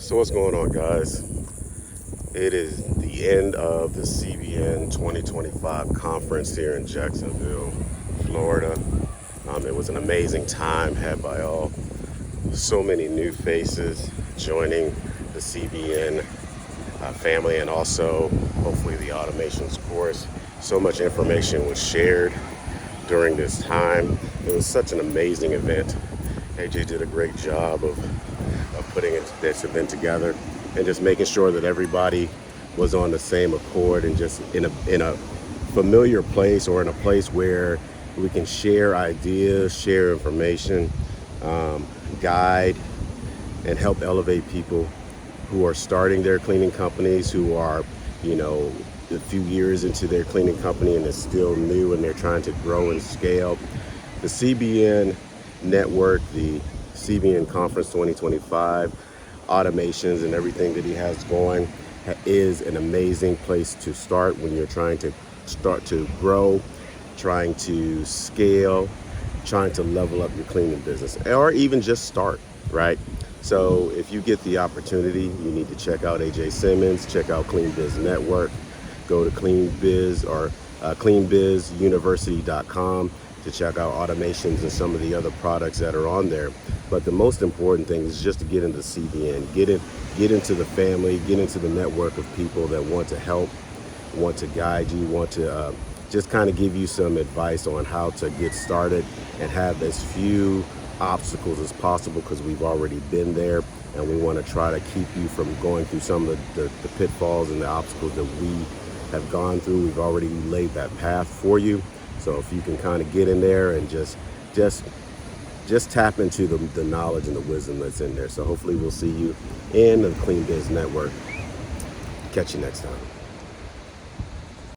So what's going on, guys? It is the end of the CBN 2025 conference here in Jacksonville, Florida. It was an amazing time had by all. So many new faces joining the CBN family, and also hopefully the automations course. So much information was shared during this time. It was such an amazing event. AJ did a great job of putting this event together and just making sure that everybody was on the same accord and just in a familiar place, or in a place where we can share ideas, share information, guide and help elevate people who are starting their cleaning companies, who are, a few years into their cleaning company and it's still new and they're trying to grow and scale. The CBN network, the CBN Conference 2025, automations and everything that he has going is an amazing place to start when you're trying to start to grow, trying to scale, trying to level up your cleaning business, or even just start, right? So if you get the opportunity, you need to check out AJ Simmons, check out Clean Biz Network, go to Clean Biz or cleanbizuniversity.com to check out automations and some of the other products that are on there. But the most important thing is just to get into CBN, get into the family, get into the network of people that want to help, want to guide you, want to just kind of give you some advice on how to get started and have as few obstacles as possible, because we've already been there and we want to try to keep you from going through some of the pitfalls and the obstacles that we have gone through. We've already laid that path for you. So if you can kind of get in there and just tap into the knowledge and the wisdom that's in there. So hopefully we'll see you in the Clean Biz Network. Catch you next time.